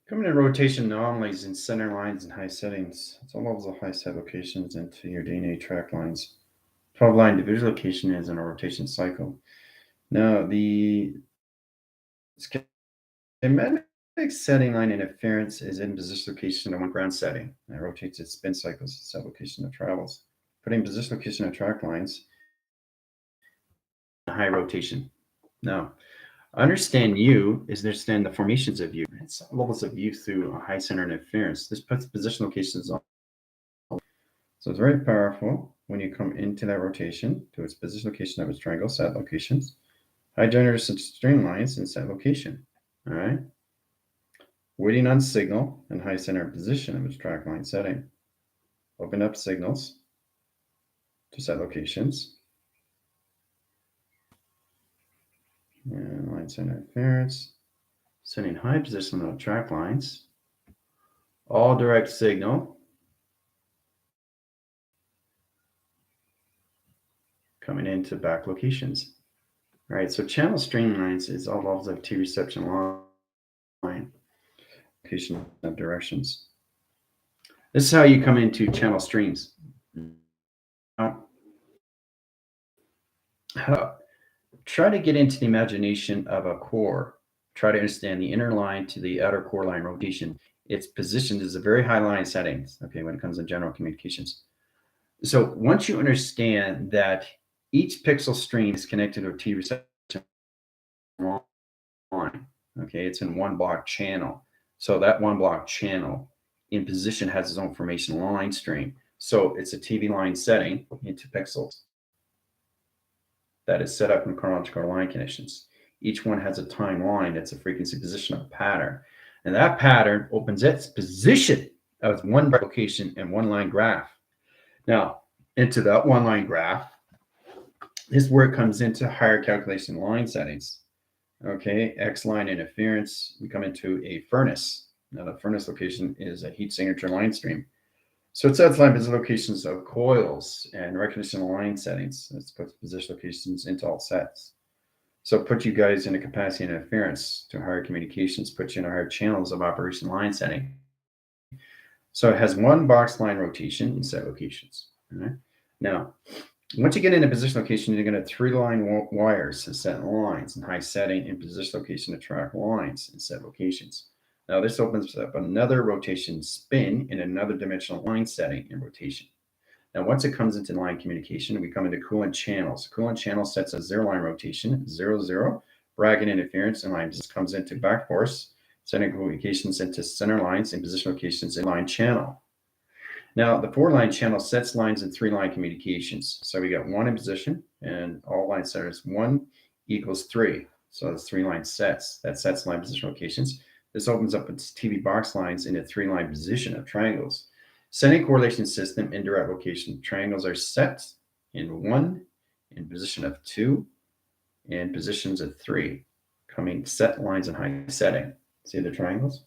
Coming to rotation anomalies in center lines and high settings. It's all levels of high set locations into your DNA track lines. 12 line division location is in a rotation cycle. Now, the schematic setting line interference is in position location of one ground setting. It rotates its spin cycles, set location of travels. Putting position location of track lines in high rotation. Now, understand U is understand the formations of U. It's levels of U through a high center interference. This puts position locations on. So it's very powerful when you come into that rotation to its position location of its triangle set locations. High generators and streamlines in set location. All right. Waiting on signal and high center position of its track line setting. Open up signals to set locations. And line center interference. Setting high position on track lines. All direct signal. Coming into back locations. All right, so channel streamlines is all levels of T reception line. Location of directions. This is how you come into channel streams. Now, try to get into the imagination of a core. Try to understand the inner line to the outer core line rotation. It's positioned as a very high line settings, okay, when it comes to general communications. So once you understand that each pixel stream is connected to a T reception line, okay, it's in one block channel. So that one block channel in position has its own formation line stream. So it's a TV line setting into pixels that is set up in chronological line conditions. Each one has a time line that's a frequency position of a pattern. And that pattern opens its position as one location and one line graph. Now, into that one line graph is where it comes into higher calculation line settings. Okay, X line interference, we come into a furnace. Now the furnace location is a heat signature line stream. So it sets line position locations of coils and recognition line settings. It puts position locations into all sets. So put you guys in a capacity interference to higher communications, put you in a higher channels of operation line setting. So it has one box line rotation in set locations. All right? Now, once you get into position location, you're going to have 3 line wires and set lines in high setting and position location to track lines and set locations. Now this opens up another rotation spin in another dimensional line setting and rotation. Now once it comes into line communication, we come into coolant channels. Coolant channel sets a 0 line rotation, 0, 0, bracket interference, and line comes into back force, setting communications into center lines and position locations in line channel. Now, the 4 line channel sets lines in 3 line communications. So we got 1 in position and all line centers 1 equals 3. So it's 3 line sets. That sets line position locations. This opens up its TV box lines in a 3 line position of triangles. Setting correlation system indirect location. Triangles are set in 1, in position of 2, and positions of 3. Coming set lines in high setting. See the triangles?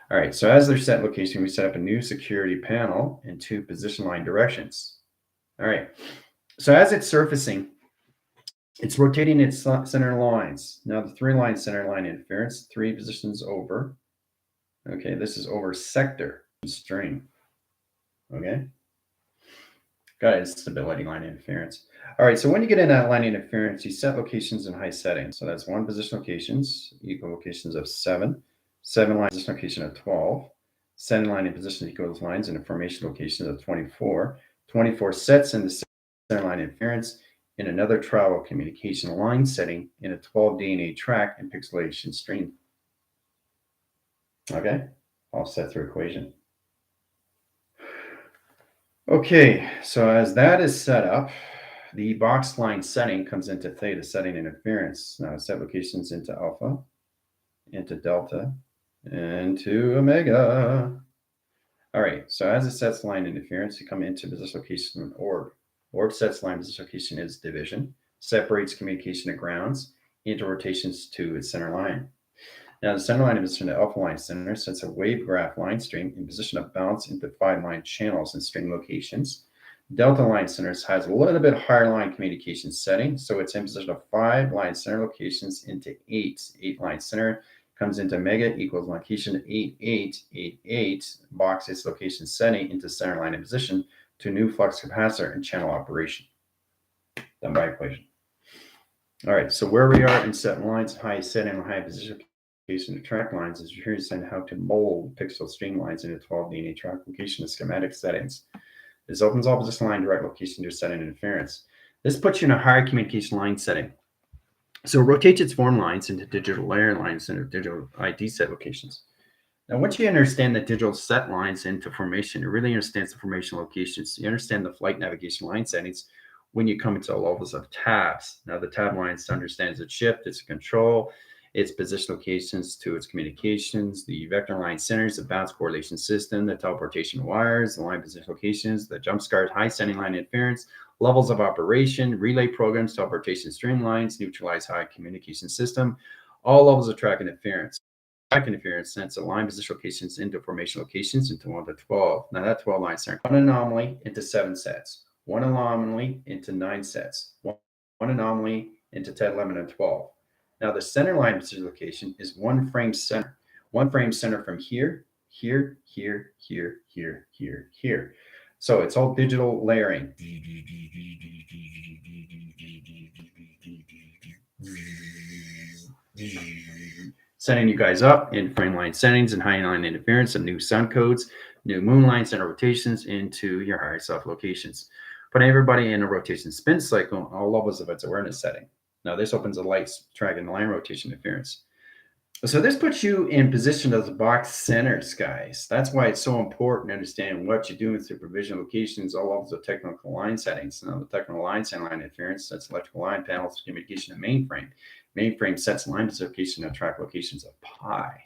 All right, so as their set location, we set up a new security panel and 2 position line directions. All right, so as it's surfacing, it's rotating its center lines. Now the 3 line center line interference, 3 positions over. Okay, this is over sector string. Okay, got it, stability line interference. All right, so when you get in that line interference, you set locations in high settings. So that's 1 position locations, equal locations of 7. 7 line position location of 12, 7 line in position equals lines in a formation location of 24, 24 sets in the center line interference in another travel communication line setting in a 12 DNA track and pixilation stream. Okay, all set through equation. Okay, so as that is set up, the box line setting comes into theta setting interference. Now set locations into alpha, into delta, and to omega. All right, so as it sets line interference, you come into position location of orb. Orb sets line position location is division, separates communication of grounds into rotations to its center line. Now the center line in position to alpha line center sets a wave graph line stream in position of balance into 5 line channels and string locations. Delta line centers has a little bit higher line communication setting, so it's in position of 5 line center locations into 8 line center comes into omega equals location 8888, box its location setting into center line of position to new flux capacitor and channel operation. Done by equation. All right, so where we are in set lines, high setting and high position location to track lines is here to send how to mold pixel streamlines into 12 DNA track location and schematic settings. This opens all position line direct location to setting interference. This puts you in a higher communication line setting. So it rotates its form lines into digital layer lines and digital ID set locations. Now, once you understand the digital set lines into formation, it really understands the formation locations. You understand the flight navigation line settings when you come into the levels of tabs. Now, the tab lines understands its shift, its control, its position locations to its communications, the vector line centers, the bounce correlation system, the teleportation wires, the line position locations, the jump start, high setting line interference, levels of operation, relay programs, teleportation streamlines, neutralize high communication system, all levels of track interference. Track interference sends the line position locations into formation locations into 1 to 12. Now that 12 lines center, one anomaly into 7 sets, one anomaly into 9 sets, one anomaly into 10, 11, and 12. Now the center line position location is one frame center from here, here, here, here, here, here, here. So it's all digital layering. Setting you guys up in frame line settings and high line interference and new sun codes, new moon line center rotations into your higher self locations. Putting everybody in a rotation spin cycle, all levels of its awareness setting. Now this opens the lights, track and line rotation interference. So this puts you in position of the box centers, guys. That's why it's so important to understand what you're doing with supervision locations, all levels of technical line settings. Now the technical line setting line interference sets electrical line panels, communication to mainframe. Mainframe sets line location and track locations of pi.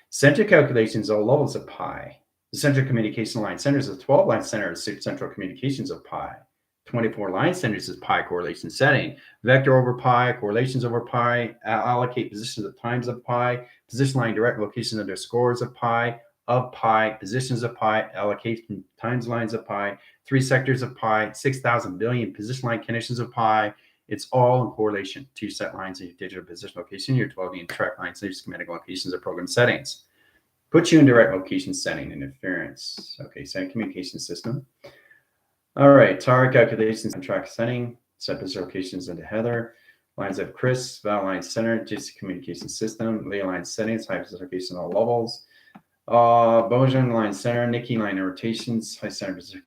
Center calculations, all levels of pi. The central communication line centers is 12 line center of central communications of pi. 24 line centers is pi correlation setting. Vector over pi, correlations over pi, allocate positions of times of pi, position line direct location under scores of pi, positions of pi, allocation times lines of pi, 3 sectors of pi, 6,000 billion position line connections of pi. It's all in correlation to your set lines in your digital position location, your 12 track lines, your schematic locations or program settings. Put you in direct location setting interference. Okay, setting communication system. All right, tower calculations and track setting, set position locations into Heather, lines of Chris, val line center, JC communication system, lay line settings, high position location all levels, Bojan line center, Nikki line rotations, high center position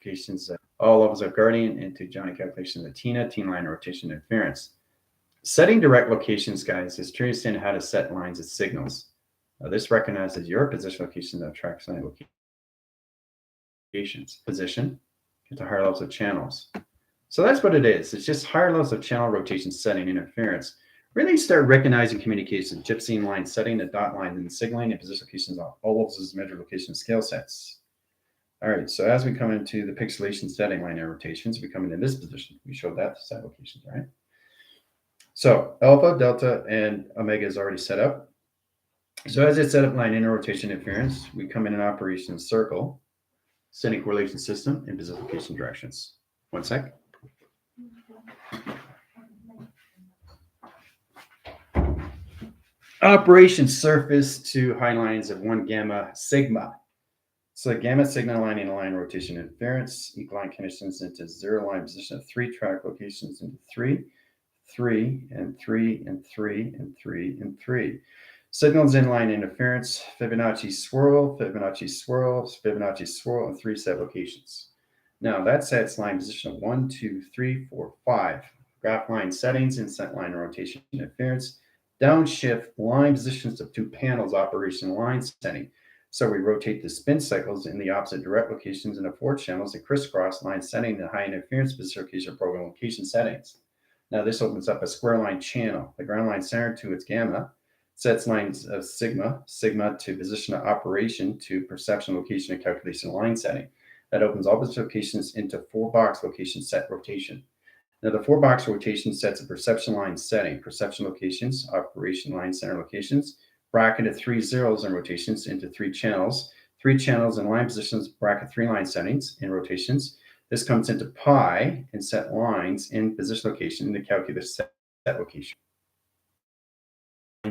locations, all levels of Guardian into Johnny calculations of Tina, teen line rotation interference. Setting direct locations, guys, is to understand how to set lines as signals. This recognizes your position location of track setting locations. Position into higher levels of channels. So that's what it is. It's just higher levels of channel rotation setting interference. Really start recognizing communication, gypsy line setting, the dot line and the signaling and position locations on all levels of measure location scale sets. All right, so as we come into the pixilation setting line and rotations, we come into this position. We showed that set locations, right? So alpha, delta, and omega is already set up. So as it's set up line inner rotation interference, we come in an operation circle, setting correlation system, and position location directions. One sec. Operation surface to high lines of 1 gamma sigma. So gamma sigma line in line rotation interference, equal line conditions into 0 line position of 3 track locations into 3, 3, and 3, and 3, and 3, and 3. Signals inline interference, Fibonacci swirl, Fibonacci swirl, Fibonacci swirl, and 3 set locations. Now that sets line position of 1, 2, 3, 4, 5. Graph line settings and set line rotation interference. Downshift line positions of 2 panels operation line setting. So we rotate the spin cycles in the opposite direct locations into 4 channels and crisscross line setting the high interference position location program location settings. Now this opens up a square line channel. The ground line center to its gamma sets lines of sigma to position of operation to perception location and calculation line setting. That opens all position locations into 4 box location set rotation. Now the 4 box rotation sets a perception line setting, perception locations, operation line center locations, bracketed 3 zeros and rotations into 3 channels, 3 channels and line positions, bracket 3 line settings and rotations. This comes into pi and set lines in position location in the calculus set location.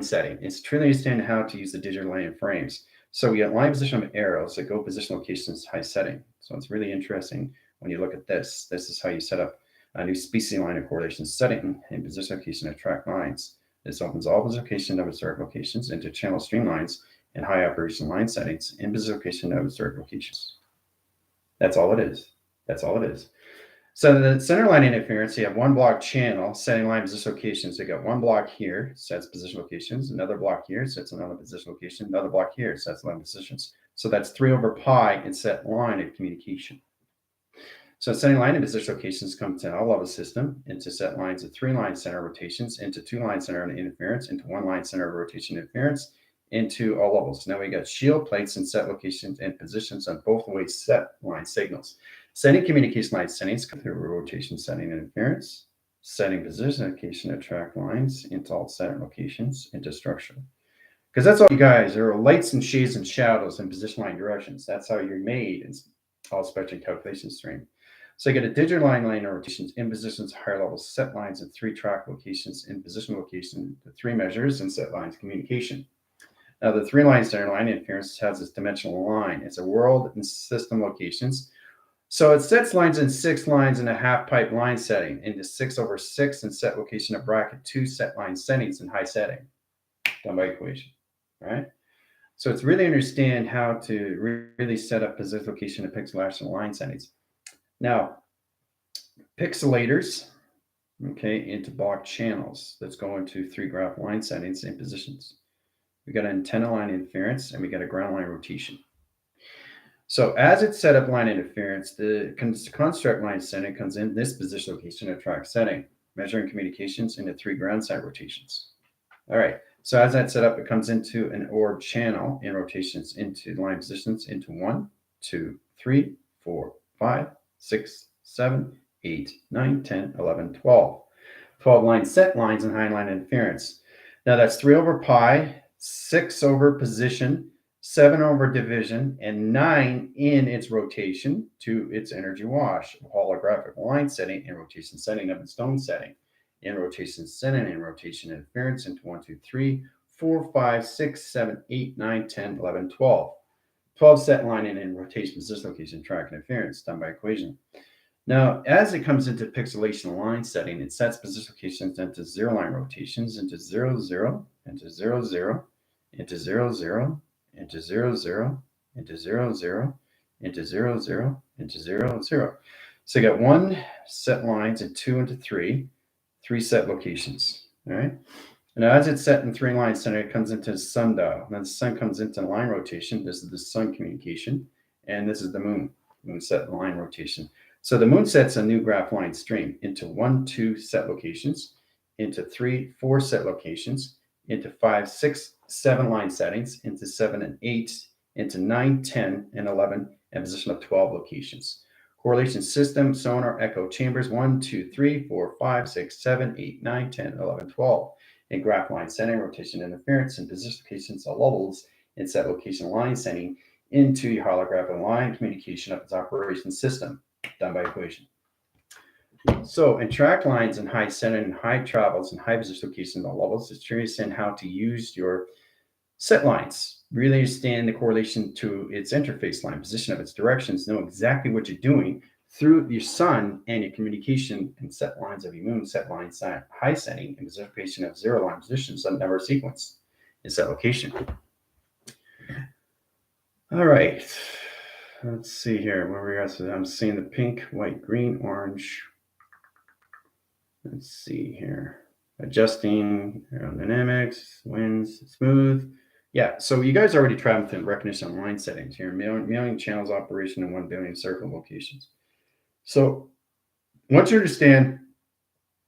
setting. It's truly understanding how to use the digital line frames. So we got line position of arrows that go position locations high setting. So it's really interesting when you look at this. This is how you set up a new species line of correlation setting and position location of track lines. This opens all position location of observed locations into channel streamlines and high operation line settings in position location of observed locations. That's all it is. That's all it is. So the center line interference, you have one block channel setting line position locations. You got one block here, sets position locations. Another block here sets another position location. Another block here sets line positions. So that's 3/pi in set line of communication. So setting line and position locations come to all level system into set lines of 3 line center rotations, into 2 line center interference, into 1 line center rotation interference, into all levels. Now we got shield plates and set locations and positions on both ways set line signals. Setting communication line settings come through rotation setting interference, setting position location of track lines into all center locations into structure. Because that's all you guys, there are lights and shades and shadows and position line directions. That's how you're made in all spectrum calculation stream. So you get a digital line rotations in positions, higher level set lines and 3 track locations in position location, the 3 measures and set lines communication. Now the 3 line center line interference has this dimensional line. It's a world and system locations. So it sets lines in 6 lines in a half pipe line setting into 6/6 and set location of bracket 2 set line settings in high setting, done by equation, right? So it's really understand how to really set up position location of pixilation line settings. Now, pixelators, okay, into block channels. Let's go into 3 graph line settings and positions. We got an antenna line interference and we got a ground line rotation. So as it's set up line interference, the construct line setting comes in this position location of track setting, measuring communications into 3 ground side rotations. All right. So as that's set up, it comes into an orb channel in rotations into line positions into 1, 2, 3, 4, 5, 6, 7, 8, 9, 10, 11, 12. 12 line set lines and high line interference. Now that's 3/pi, 6/position, 7/division, and 9 in its rotation to its energy wash, holographic line setting and rotation setting of its stone setting. In rotation setting and rotation interference into 1, 2, 3, 4, 5, 6, 7, 8, 9, 10, 11, 12. 12 set line and in rotation position location track interference done by equation. Now, as it comes into pixilation line setting, it sets position locations into 0 line rotations into 0, 0, into 0, 0, into 0, 0, into 0, 0, into 0, 0, into 0, 0, into 0, 0. So you got 1 set lines and 2 into 3 set locations. All right. Now, as it's set in 3 line center, it comes into sundial. Now the sun comes into line rotation. This is the sun communication, and this is the moon set line rotation. So the moon sets a new graph line stream into 1, 2 set locations, into 3, 4 set locations, into 5, 6, 7 line settings, into 7 and 8, into 9, 10, and 11, and position of 12 locations. Correlation system, sonar, echo chambers, 1, 2, 3, 4, 5, 6, 7, 8, 9, 10, 11, 12. And graph line setting, rotation interference, and position locations of levels and set location line setting into your holographic line communication of its operation system, done by equation. So in track lines and high setting and high travels and high position locations on levels, it's curious in how to use your set lines. Really understand the correlation to its interface line, position of its directions, know exactly what you're doing through your sun and your communication and set lines of your moon, set line high setting and position of 0 line positions on number sequence in set location. All right. Let's see here where we are. So I'm seeing the pink, white, green, orange. Let's see here. Adjusting aerodynamics, winds, smooth. Yeah, so you guys already traveled through recognition of line settings here, million channels operation and 1 billion circle locations. So once you understand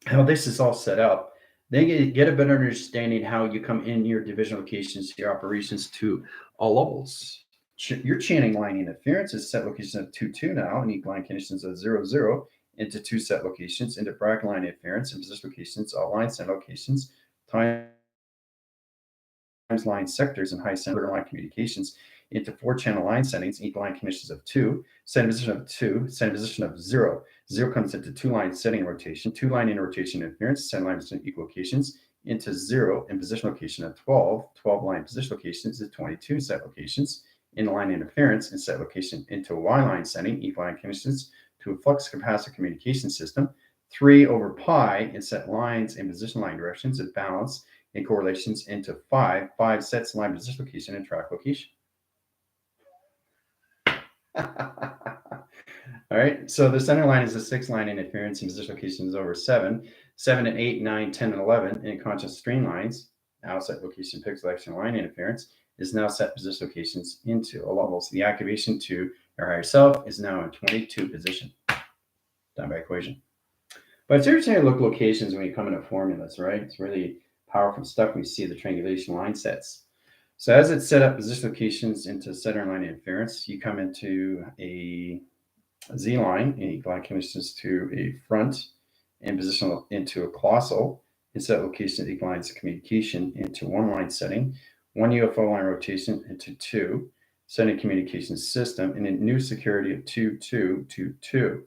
how this is all set up, then you get a better understanding how you come in your division locations, your operations to all levels. Your chaining line interference is set location of 2, 2 now, and line conditions of 0, 0 into 2 set locations, into bracket line interference and position locations, all line set locations, times line sectors and high center line communications into 4 channel line settings, equal line conditions of 2, set position of 2, set position of 0. 0 comes into 2 line setting rotation, 2 line in rotation interference, set line equal locations into 0 in position location of 12, 12 line position locations to 22 set locations, in line interference in set location into a Y line setting, equal line conditions to a flux capacitor communication system, 3 over pi in set lines in position line directions is balanced in correlations into 5 sets line position location and track location. All right, so the center line is a 6 line interference in position locations over 7, 7 and 8, 9, 10, and 11 in conscious stream lines. Now set location pixelation line interference is now set position locations into a level. So the activation to our higher self is now in 22 position, done by equation. But it's interesting to look at locations when you come into formulas, right? It's really powerful stuff when you see the triangulation line sets. So as it's set up position locations into center line interference, you come into a Z line in equal line conditions to a front and position into a colossal in set location equal lines of communication into one line setting, one UFO line rotation into 2, setting communication system in a new security of 2, 2, 2, 2.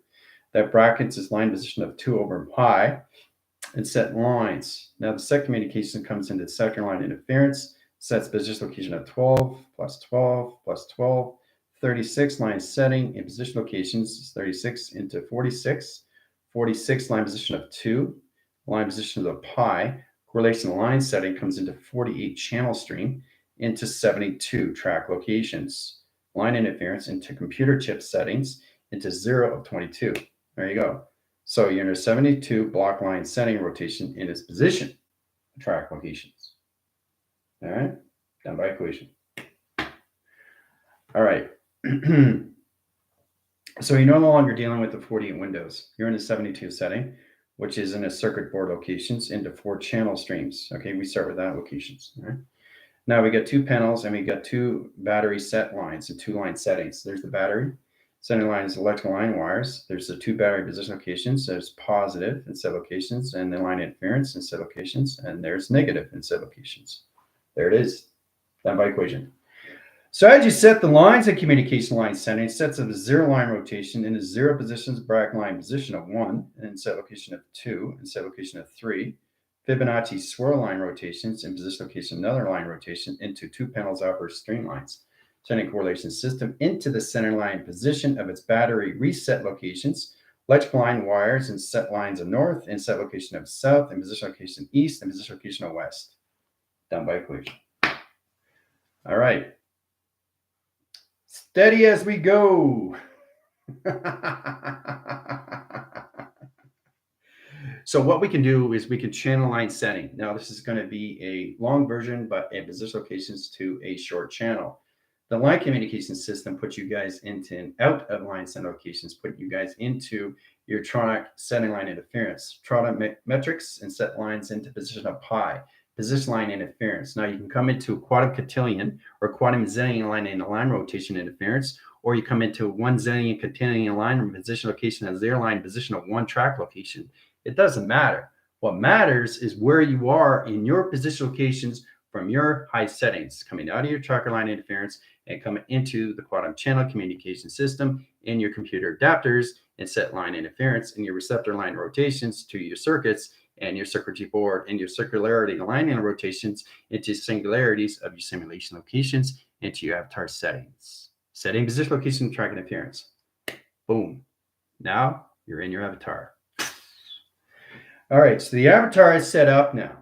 That brackets is line position of 2 over pi and set lines. Now the set communication comes into second line interference, sets position location of 12 plus 12 plus 12, 36 line setting in position locations is 36 into 46, 46 line position of 2, line position of pi, correlation line setting comes into 48 channel stream into 72 track locations, line interference into computer chip settings into 0 of 22. There you go. So you're in a 72 block line setting rotation in its position track locations. All right, done by equation. All right. So you're no longer dealing with the 48 windows. You're in a 72 setting, which is in a circuit board locations into 4 channel streams. Okay, we start with that locations. All right. Now we got 2 panels and we got 2 battery set lines and 2 line settings. There's the battery. Center line is electrical line wires. There's the 2 battery position locations. There's positive in set locations and the line interference in set locations. And there's negative in set locations. There it is, done by equation. So as you set the lines of communication line setting, sets of a 0 line rotation into 0 positions, bracket line position of 1, and set location of 2, and set location of 3. Fibonacci swirl line rotations and position location another line rotation into 2 panels outward stream lines. Sending correlation system into the center line position of its battery reset locations, electrical line wires and set lines of north, and set location of south, and position location east, and position location of west. Done by equation. All right. Steady as we go. So what we can do is we can channel line setting. Now this is going to be a long version, but a position locations to a short channel. The line communication system puts you guys into and out of line set locations, put you guys into your tronic setting line interference, tronic metrics, and set lines into position of pi. Position line interference. Now you can come into a quantum cotillion or quantum zillion line in a line rotation interference, or you come into 1 zillion cotillion line position location as 0 line position of 1 track location. It doesn't matter. What matters is where you are in your position locations from your high settings, coming out of your tracker line interference and coming into the quantum channel communication system in your computer adapters and set line interference in your receptor line rotations to your circuits and your circuitry board and your circularity aligning rotations into singularities of your simulation locations into your avatar settings. Setting position location track interference. Boom. Now you're in your avatar. All right, so the avatar is set up now.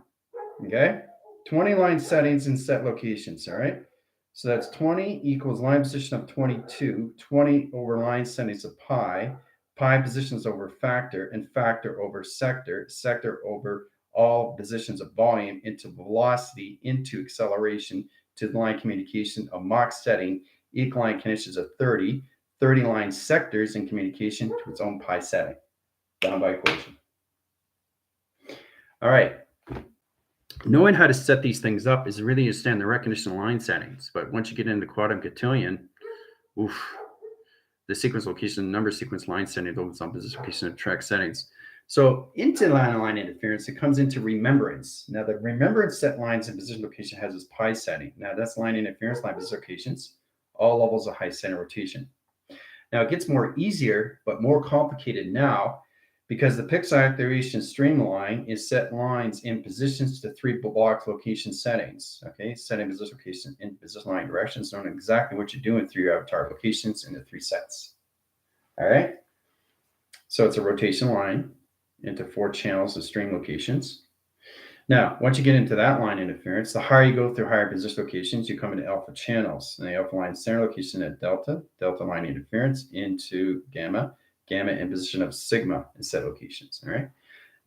Okay, 20 line settings and set locations. All right, so that's 20 equals line position of 22, 20 over line settings of pi, pi positions over factor, and factor over sector, sector over all positions of volume into velocity into acceleration to the line communication of Mach setting, equal line conditions of 30, 30 line sectors in communication to its own pi setting. Done by equation. All right. Knowing how to set these things up is really understand the recognition line settings. But once you get into quantum cotillion, the sequence location, number sequence line setting, those on position location of track settings. So into line interference, it comes into remembrance. Now the remembrance set lines and position location has its pi setting. Now that's line interference, line position locations, all levels of high center rotation. Now it gets more easier, but more complicated now because the pixel activation streamline is set lines in positions to 3 block location settings. Okay, setting position location in position line directions, knowing exactly what you're doing through your avatar locations in the 3 sets. All right, so it's a rotation line into 4 channels of string locations. Now, once you get into that line interference, the higher you go through higher position locations, you come into alpha channels. And the alpha line center location at delta, delta line interference into gamma, gamma in position of sigma in set locations. All right.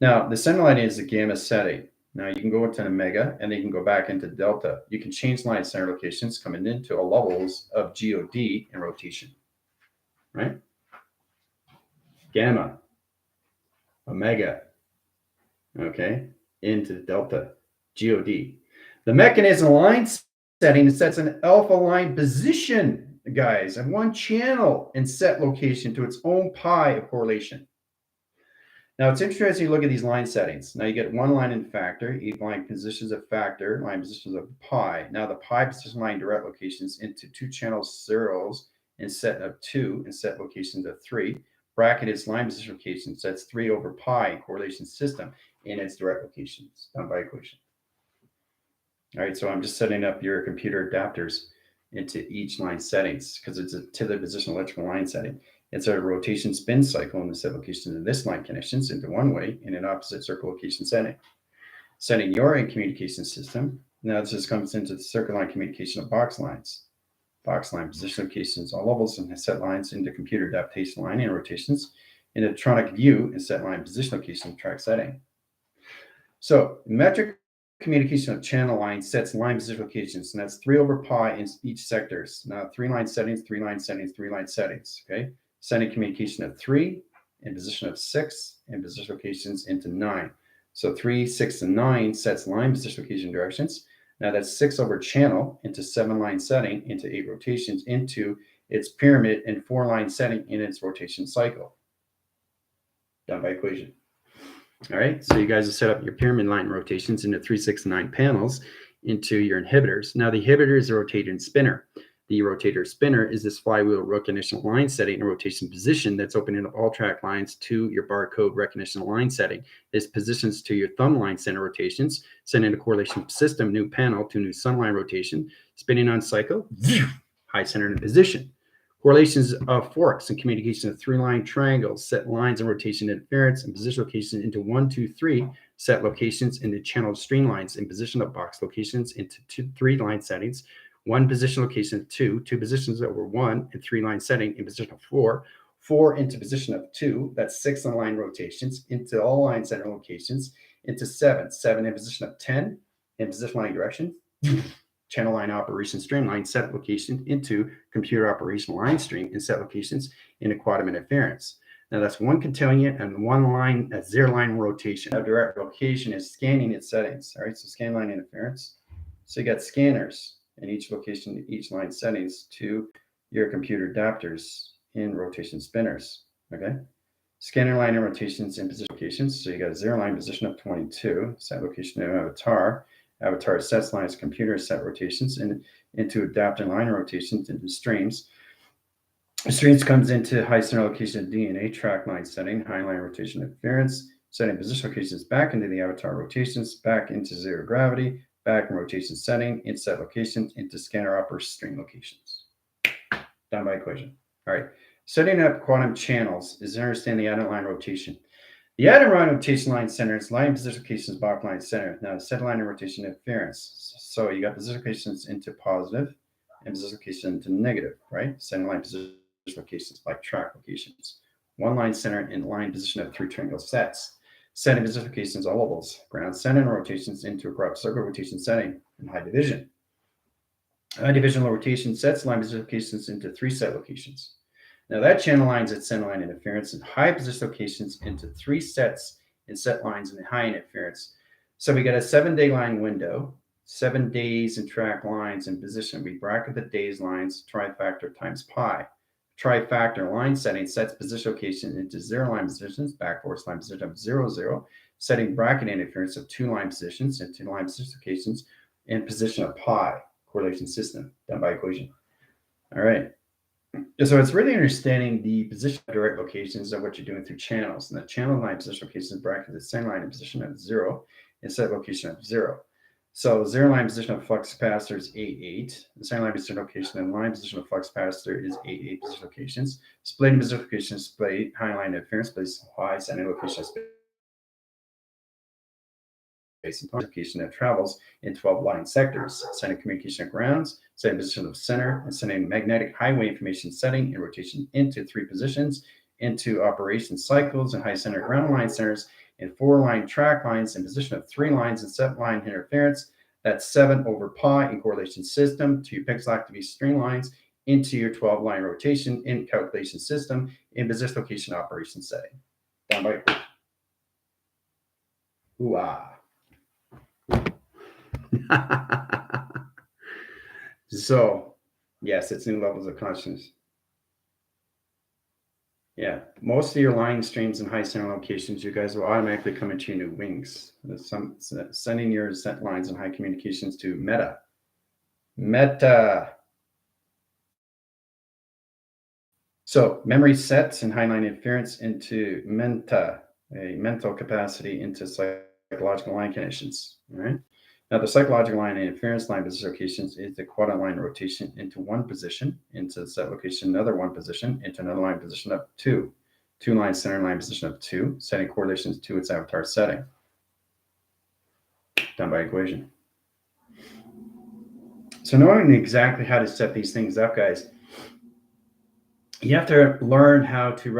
Now, the center line is the gamma setting. Now, you can go into omega and then you can go back into delta. You can change line center locations coming into a levels of God in rotation. Right? Gamma, omega. Okay. Into delta, God. The mechanism line setting sets an alpha line position, guys, and one channel and set location to its own pi of correlation. Now it's interesting to look at these line settings. Now you get one line in factor, each line positions of factor, line positions of pi. Now the pi position line direct locations into 2 channels zeros and set of 2 and set locations of 3. Bracket is line position location sets 3 over pi correlation system in its direct locations done by equation. All right, so I'm just setting up your computer adapters into each line settings because it's a tether position electrical line setting. It's a rotation spin cycle in the set locations of this line connections into one way in an opposite circle location setting. Setting your in communication system. Now this just comes into the circle line communication of box lines. Box line position locations, all levels and set lines into computer adaptation line and rotations in electronic view and set line position location track setting. So metric communication of channel line sets line position locations, and that's 3 over pi in each sectors. Now 3 line settings, 3 line settings, 3 line settings. Okay, sending communication of 3 in position of 6 and position locations into 9. So 3, 6, and 9 sets line position location directions. Now that's 6 over channel into 7 line setting into 8 rotations into its pyramid and 4 line setting in its rotation cycle. Done by equation. All right, so you guys have set up your pyramid line rotations into 3, 6, and 9 panels into your inhibitors. Now the inhibitor is a rotator and spinner. The rotator spinner is this flywheel recognition line setting and rotation position that's opening up all track lines to your barcode recognition line setting. This positions to your thumb line center rotations, sending a correlation system, new panel to new sunline rotation, spinning on cycle, high center in position. Correlations of forks and communication of 3 line triangles, set lines and rotation interference and position location into 1, 2, 3, set locations into channel streamlines and position of box locations into 2, 3 line settings, 1 position location of 2, 2 positions over 1 and 3 line setting in position of 4, 4 into position of 2, that's 6 on line rotations into all line center locations into 7, 7 in position of 10 in position line direction. Channel line operation streamline set location into computer operation line string and set locations into quantum interference. Now that's 1 cotillion and 1 line, a 0 line rotation. Now direct location is scanning its settings. All right, so scan line interference. So you got scanners in each location, each line settings to your computer adapters in rotation spinners. Okay, scanner line and rotations in position locations. So you got a 0 line position of 22, set location of avatar. Avatar sets lines, computer set rotations into adapter line rotations into streams. Streams comes into high center location DNA track line setting, high line rotation interference, setting position locations back into the avatar rotations, back into 0 gravity, back in rotation setting, in set locations, into scanner upper string locations. Done by equation. All right. Setting up quantum channels is to understand the atom line rotation. The atom line rotation line center is line position locations box line center. Now set line and rotation interference. So you got position locations into positive and position location into negative, right? Setting line position locations like track locations. 1 line center and line position of 3 triangle sets. Setting position locations all levels. Ground center and rotations into a crop circle rotation setting and high division. High division rotation sets line position locations into 3 set locations. Now that channel lines at center line interference and high position locations into 3 sets and set lines and high interference. So we got a 7-day line window, 7 days and track lines in position. We bracket the days lines, trifactor times pi. Trifactor line setting sets position location into 0 line positions, back force line position of 0, 0, setting bracket interference of 2 line positions into line position locations in position of pi, correlation system, done by equation. All right. So it's really understanding the position of direct locations of what you're doing through channels. And the channel line position location is bracketed the center line in position of 0 and set location of 0. So 0 line position of flux capacitor is 8, the center line position location and line position of flux capacitor is 8 position locations. Splitting position location is split high line interference place y center location of space and location that travels in 12 line sectors, sending communication of grounds, setting position of center, and sending magnetic highway information setting and rotation into 3 positions, into operation cycles and high center ground line centers, and 4 line track lines in position of 3 lines and 7 line interference. That's 7 over pi in correlation system to your pixel activity string lines into your 12 line rotation in calculation system in position location operation setting. Down by ooh-ah. So, yes, it's new levels of consciousness. Yeah, most of your line streams and high center locations, you guys will automatically come into your new wings. Sending your set lines and high communications to meta. Meta. So memory sets and high line interference into menta, a mental capacity into psychological line connections. All right. Now, the psychological line and interference line position locations is the quadrant line rotation into 1 position, into the set location, another 1 position, into another line position of 2. 2 line center line position of 2, setting correlations to its avatar setting. Done by equation. So knowing exactly how to set these things up, guys, you have to learn how to